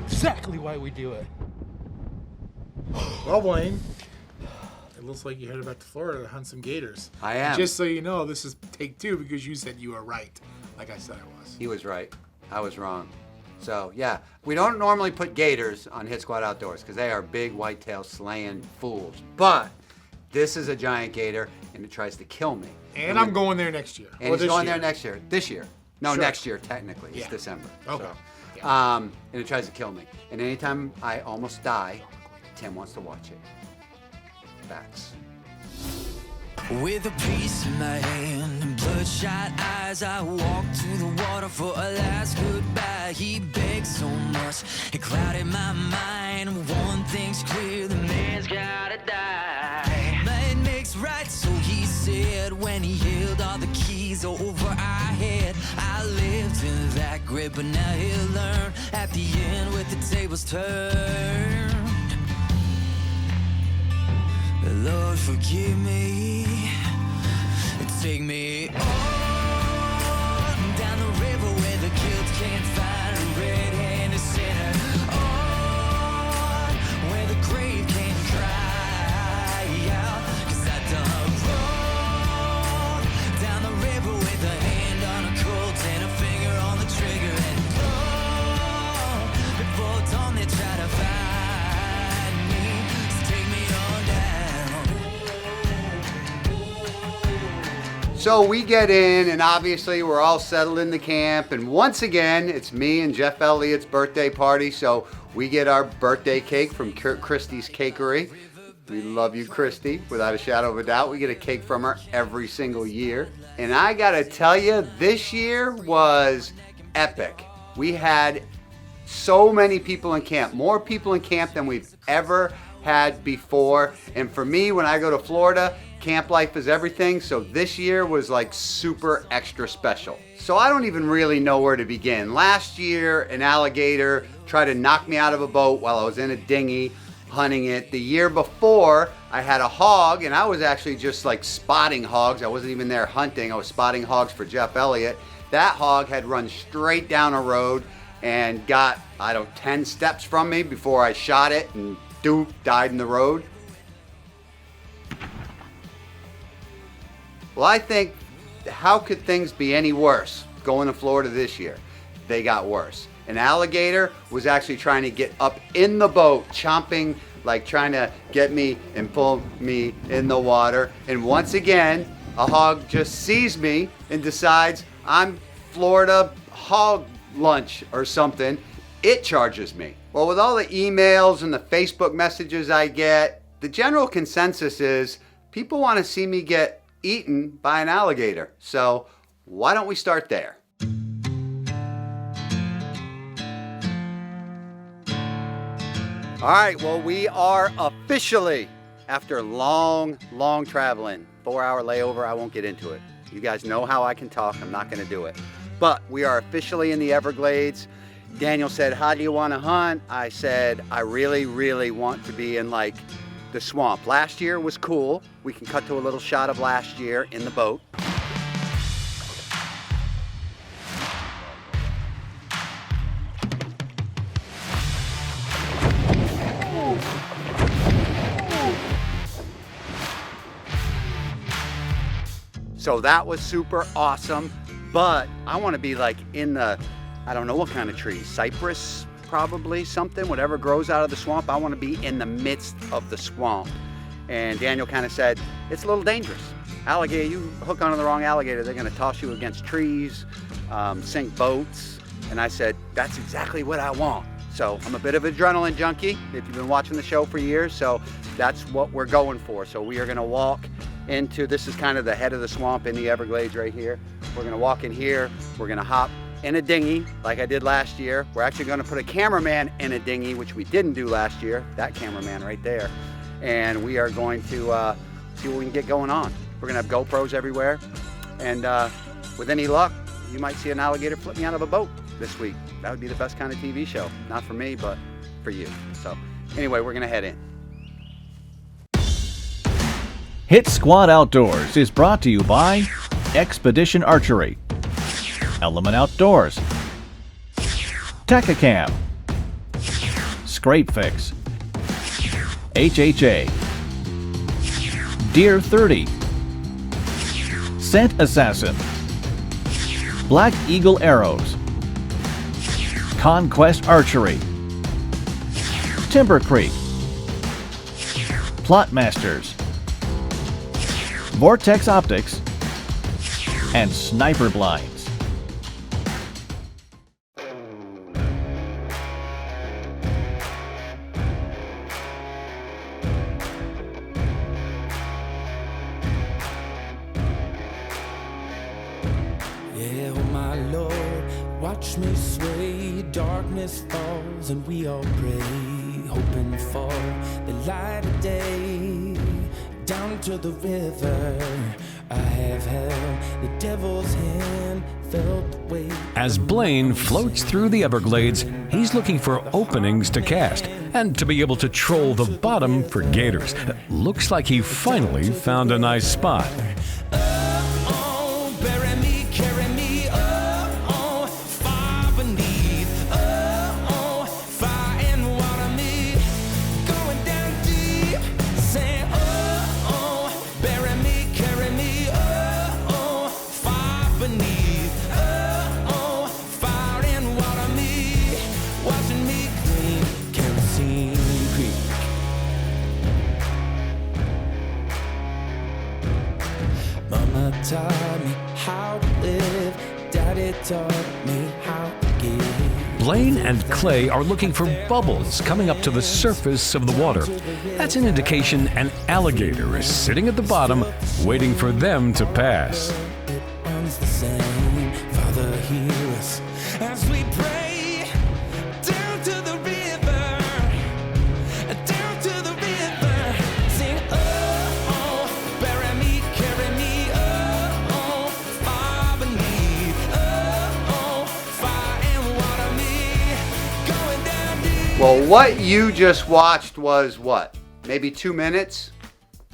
exactly why we do it. Well, Blaine, it looks like you're headed back to Florida to hunt some gators. I am. Just so you know, this is take 2 because you said you were right, like I said I was. He was right. I was wrong. So, yeah, we don't normally put gators on Hitsquad Outdoors because they are big whitetail slaying fools. But this is a giant gator, and it tries to kill me. And I'm going there next year. And he's going there next year. This year. No, Sure. next year, technically. It's December. Okay. So. Yeah. And it tries to kill me. And anytime I almost die, Tim wants to watch it. Facts. With a piece in my hand and bloodshot eyes, I walked to the water for a last goodbye. He begged so much, it clouded my mind. One thing's clear, the man's gotta die. Might makes right, so he said, when he held all the keys over our head. I lived in that grip, but now he'll learn at the end with the tables turned. Lord, forgive me and take me on down the river where the guilt can't find a red-handed sinner. On where the grave can't cry out, 'cause I done wrong. Down the river with a hand on a Colt and a finger on the trigger, and long before dawn they try to find me. So take me on down. So we get in, and obviously we're all settled in the camp. And once again, it's me and Jeff Elliott's birthday party. So we get our birthday cake from Christy's Cakery. We love you, Christy, without a shadow of a doubt. We get a cake from her every single year. And I gotta tell you, this year was epic. We had so many people in camp, more people in camp than we've ever had before. And for me, when I go to Florida, camp life is everything, so this year was like super extra special. So I don't even really know where to begin. Last year, an alligator tried to knock me out of a boat while I was in a dinghy hunting it. The year before, I had a hog, and I was actually just like spotting hogs. I wasn't even there hunting. I was spotting hogs for Jeff Elliott. That hog had run straight down a road and got, 10 steps from me before I shot it, and doop, died in the road. Well, I think, how could things be any worse going to Florida this year? They got worse. An alligator was actually trying to get up in the boat, chomping, like trying to get me and pull me in the water. And once again, a hog just sees me and decides I'm Florida hog lunch or something. It charges me. Well, with all the emails and the Facebook messages I get, the general consensus is people want to see me get eaten by an alligator. So why don't we start there? All right, well, we are officially, after long traveling, 4-hour layover. I won't get into it. You guys know how I can talk. I'm not going to do it. But we are officially in the Everglades. Daniel said, how do you want to hunt? I said, I really want to be in like the swamp. Last year was cool. We can cut to a little shot of last year in the boat. So that was super awesome, but I want to be like in the, I don't know what kind of tree, cypress probably, something, whatever grows out of the swamp. I want to be in the midst of the swamp. And Daniel kind of said, it's a little dangerous. Alligator, you hook onto the wrong alligator, they're going to toss you against trees, sink boats. And I said, that's exactly what I want. So I'm a bit of an adrenaline junkie, if you've been watching the show for years, so that's what we're going for. So we are going to walk into, this is kind of the head of the swamp in the Everglades right here. We're going to walk in here, we're going to hop in a dinghy like I did last year. We're actually going to put a cameraman in a dinghy, which we didn't do last year, that cameraman right there. And we are going to see what we can get going on. We're going to have GoPros everywhere, and with any luck, you might see an alligator flip me out of a boat this week. That would be the best kind of TV show. Not for me, but for you. So anyway, we're going to head in. Hitsquad Outdoors is brought to you by Expedition Archery, Element Outdoors, Techacam, Scrape Fix, HHA, Deer 30, Scent Assassin, Black Eagle Arrows, Conquest Archery, Timber Creek, Plot Masters, Vortex Optics, and Sniper Blinds. Yeah, oh my Lord, watch me sway. Darkness falls and we all pray, hoping for the light of day. Down to the river, I have held the devil's hand, felt the weight. As Blaine floats through the Everglades, he's looking for openings to cast and to be able to troll the bottom for gators. Looks like he finally found a nice spot. Bury me, carry me, far beneath, fire and water me, going down deep, saying, bury me, carry me, far beneath, fire and water me, watching me clean, kerosene creek. Mama taught me how to live, Daddy taught me how to give. Blaine and Clay are looking for bubbles coming up to the surface of the water. That's an indication an alligator is sitting at the bottom, waiting for them to pass. It runs the same. Father, hear us as we pray. Down to the river, down to the river. Sing, bury me, carry me, far beneath, fire and water me, going down deep. Well, what you just watched was what? Maybe 2 minutes?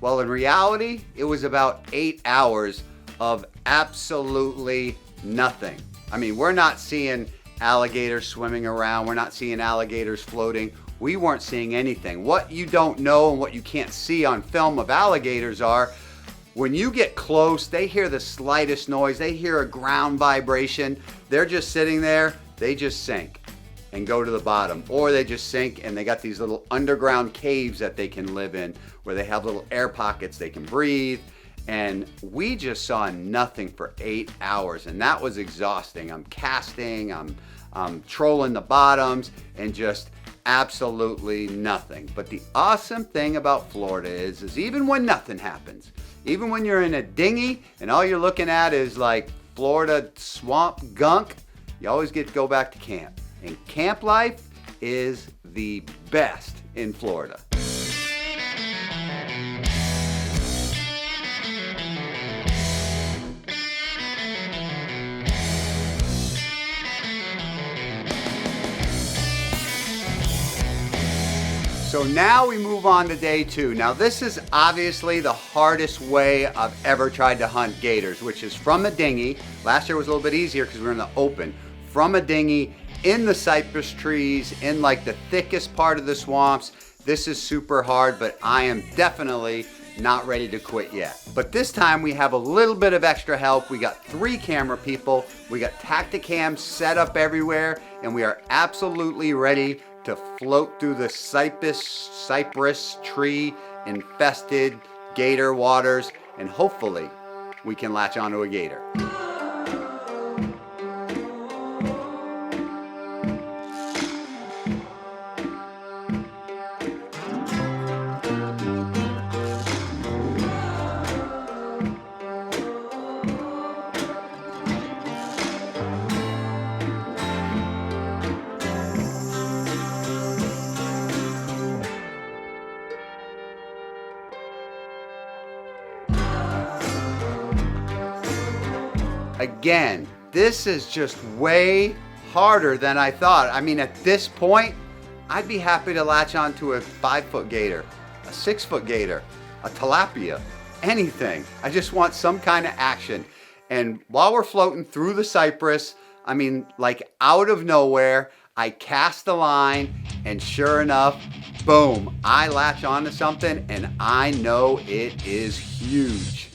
Well, in reality, it was about 8 hours of absolutely nothing. I mean, we're not seeing alligators swimming around. We're not seeing alligators floating. We weren't seeing anything. What you don't know and what you can't see on film of alligators are, when you get close, they hear the slightest noise. They hear a ground vibration. They're just sitting there. They just sink and go to the bottom. Or they just sink and they got these little underground caves that they can live in where they have little air pockets they can breathe. And we just saw nothing for 8 hours, and that was exhausting. I'm casting, I'm trolling the bottoms, and just absolutely nothing. But the awesome thing about Florida is even when nothing happens, even when you're in a dinghy and all you're looking at is like Florida swamp gunk, you always get to go back to camp. And camp life is the best in Florida. So now we move on to day 2. Now this is obviously the hardest way I've ever tried to hunt gators, which is from a dinghy. Last year was a little bit easier because we were in the open. From a dinghy, in the cypress trees, in like the thickest part of the swamps. This is super hard, but I am definitely not ready to quit yet. But this time we have a little bit of extra help. We got 3 camera people. We got Tacticams set up everywhere, and we are absolutely ready to float through the cypress tree infested gator waters, and hopefully we can latch onto a gator. Again, this is just way harder than I thought. I mean, at this point, I'd be happy to latch onto a 5-foot gator, a 6-foot gator, a tilapia, anything. I just want some kind of action. And while we're floating through the cypress, I mean, like out of nowhere, I cast the line and sure enough, boom, I latch onto something and I know it is huge.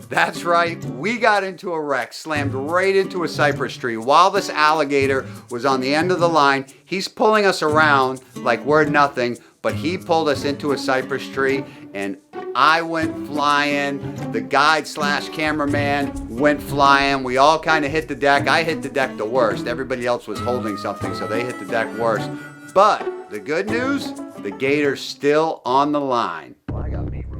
That's right, we got into a wreck, slammed right into a cypress tree. While this alligator was on the end of the line, he's pulling us around like we're nothing, but he pulled us into a cypress tree and I went flying, the guide / cameraman went flying, we all kind of hit the deck. I hit the deck the worst, everybody else was holding something, so they hit the deck worse. But the good news, the gator's still on the line. Well, I got meat room.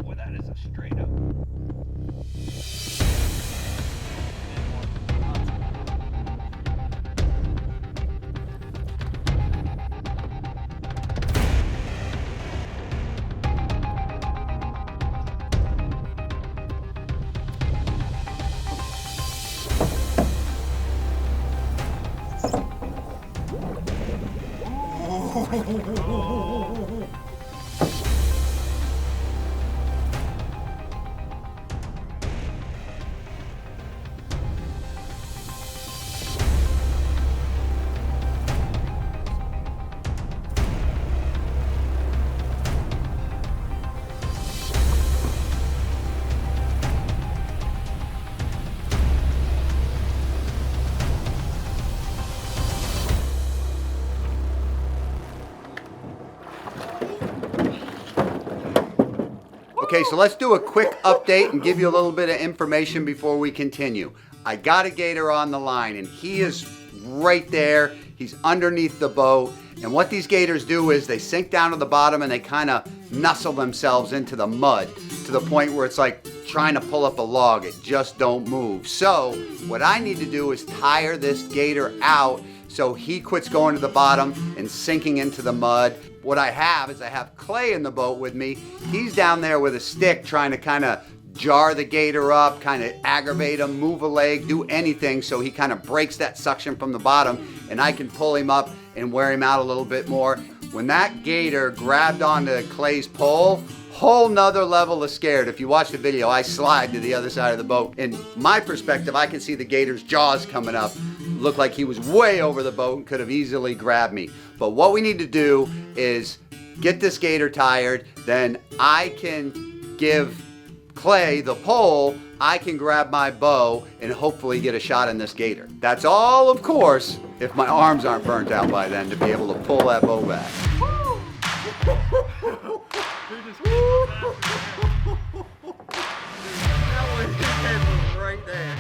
Boy, that is a straight up. Okay, so let's do a quick update and give you a little bit of information before we continue. I got a gator on the line and he is right there. He's underneath the boat. And what these gators do is they sink down to the bottom and they kind of nuzzle themselves into the mud to the point where it's like trying to pull up a log. It just don't move. So what I need to do is tire this gator out so he quits going to the bottom and sinking into the mud. What I have is I have Clay in the boat with me. He's down there with a stick trying to kind of jar the gator up, kind of aggravate him, move a leg, do anything so he kind of breaks that suction from the bottom and I can pull him up and wear him out a little bit more. When that gator grabbed onto Clay's pole, whole nother level of scared. If you watch the video, I slide to the other side of the boat. In my perspective, I can see the gator's jaws coming up. Looked like he was way over the boat and could have easily grabbed me. But what we need to do is get this gator tired, then I can give Clay the pole, I can grab my bow and hopefully get a shot in this gator. That's all, of course, if my arms aren't burnt out by then to be able to pull that bow back. Right there.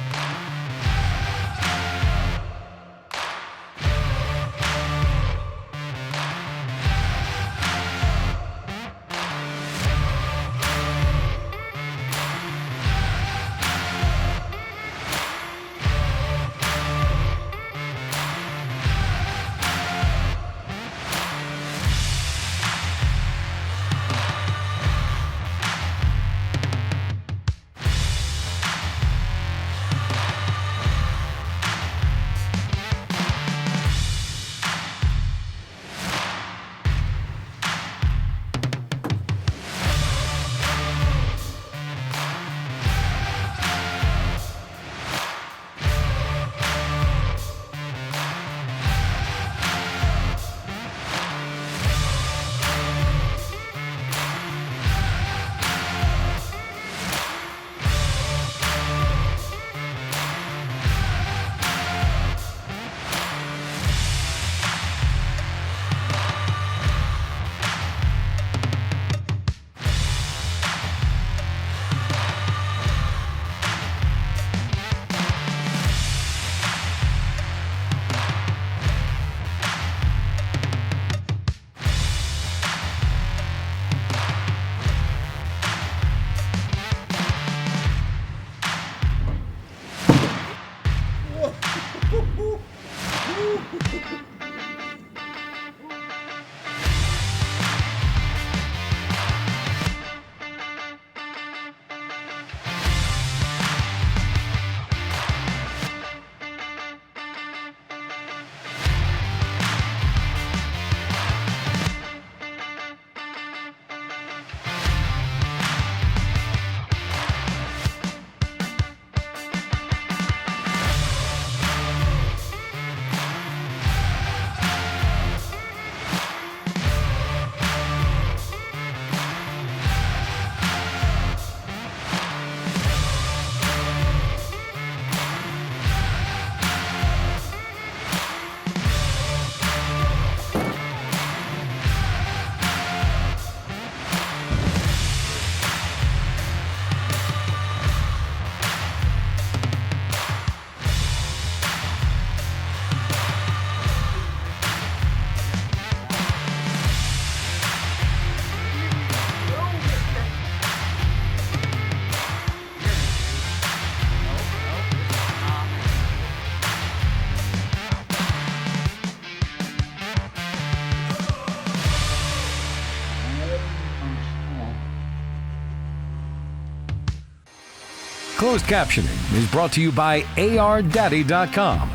Closed captioning is brought to you by ARDaddy.com.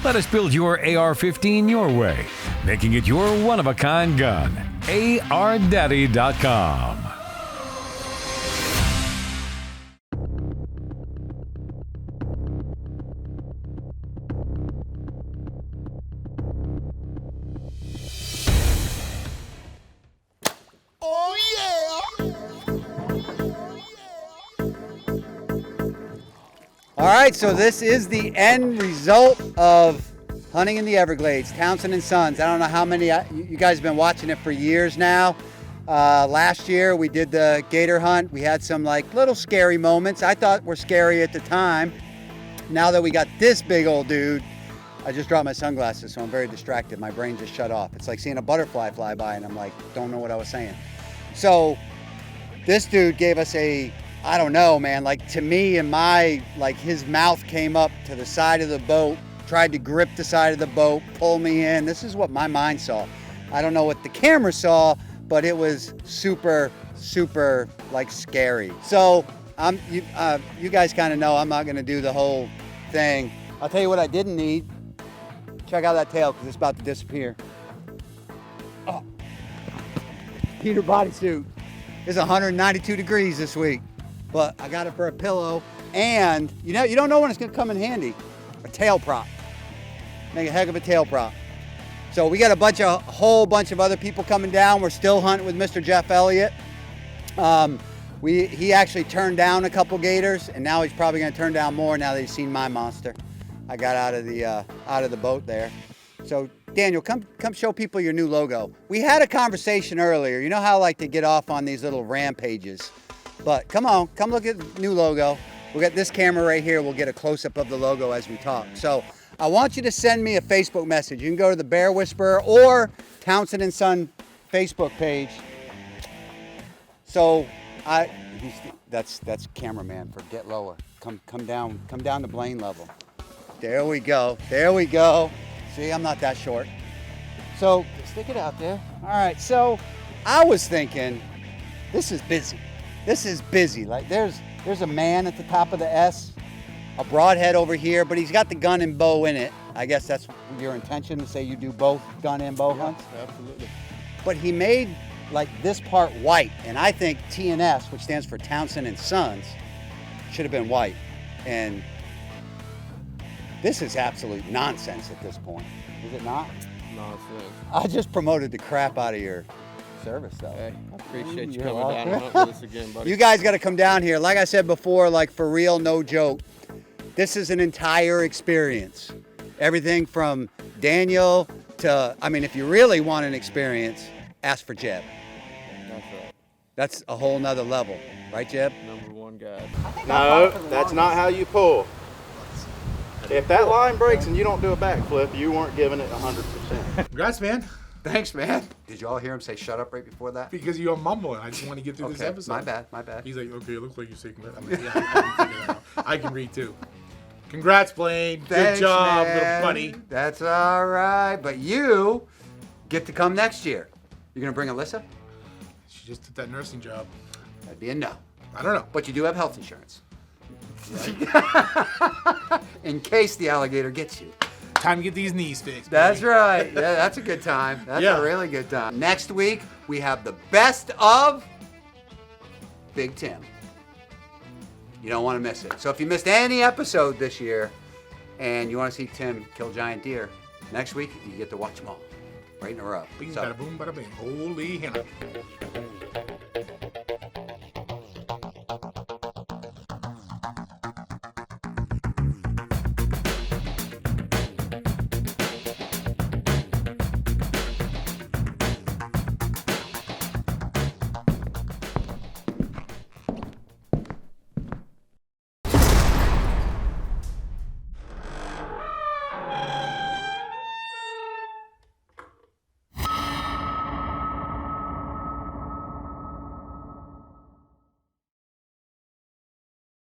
Let us build your AR-15 your way, making it your one-of-a-kind gun. ARDaddy.com. All right, so this is the end result of hunting in the Everglades, Townsend and Sons. I don't know how many, you guys have been watching it for years now. Last year we did the gator hunt. We had some like little scary moments. I thought were scary at the time. Now that we got this big old dude, I just dropped my sunglasses, so I'm very distracted. My brain just shut off. It's like seeing a butterfly fly by and I'm like, don't know what I was saying. So this dude gave us a, I don't know, man, like to me and my, like his mouth came up to the side of the boat, tried to grip the side of the boat, pull me in. This is what my mind saw. I don't know what the camera saw, but it was super, super like scary. So you guys kind of know I'm not gonna do the whole thing. I'll tell you what I didn't need. Check out that tail because it's about to disappear. Oh, Peter bodysuit. It's 192 degrees this week, but I got it for a pillow. And you don't know when it's gonna come in handy. A tail prop. Make a heck of a tail prop. So we got a whole bunch of other people coming down. We're still hunting with Mr. Jeff Elliott. He actually turned down a couple gators, and now he's probably gonna turn down more now that he's seen my monster. I got out of the boat there. So Daniel, come show people your new logo. We had a conversation earlier. You know how I like to get off on these little rampages, but come on, come look at the new logo. We'll get this camera right here. We'll get a close-up of the logo as we talk. So I want you to send me a Facebook message. You can go to the Bear Whisperer or Townsend and Son Facebook page. So that's cameraman for get lower. Come down to Blaine level. There we go. There we go. See, I'm not that short. So stick it out there. All right. So I was thinking, this is busy. This is busy. Like there's a man at the top of the S, a broadhead over here, but he's got the gun and bow in it. I guess that's your intention to say you do both gun and bow hunts? Absolutely. But he made like this part white, and I think TNS, which stands for Townsend and Sons, should have been white. And this is absolute nonsense at this point. Is it not? Nonsense. I just promoted the crap out of your service though. Hey, I appreciate you You're coming down and welcome. hunting with us again, buddy. You guys got to come down here. Like I said before, like for real, no joke. This is an entire experience. Everything from Daniel to, I mean, if you really want an experience, ask for Jeb. That's right. That's a whole nother level. Right, Jeb? Number one guy. No, that's not how you pull. If that line breaks and you don't do a backflip, you weren't giving it 100%. Congrats, man. Thanks, man. Did you all hear him say shut up right before that? Because you're mumbling. I just want to get through this Okay, episode. my bad. He's like, okay, it looks like you say congrats. I'm like, yeah, I can figure that out. I can read too. Congrats, Blaine. Thanks, Good job, man. little buddy. That's all right. But you get to come next year. You gonna bring Alyssa? She just did that nursing job. That'd be a no. I don't know. But you do have health insurance. In case the alligator gets you. Time to get these knees fixed. That's baby. right. Yeah, that's a good time. That's Yeah. a really good time. Next week, we have the best of Big Tim. You don't want to miss it. So if you missed any episode this year and you want to see Tim kill giant deer, next week you get to watch them all right in a row. Bing, So- bada boom, bada bing. Holy henna.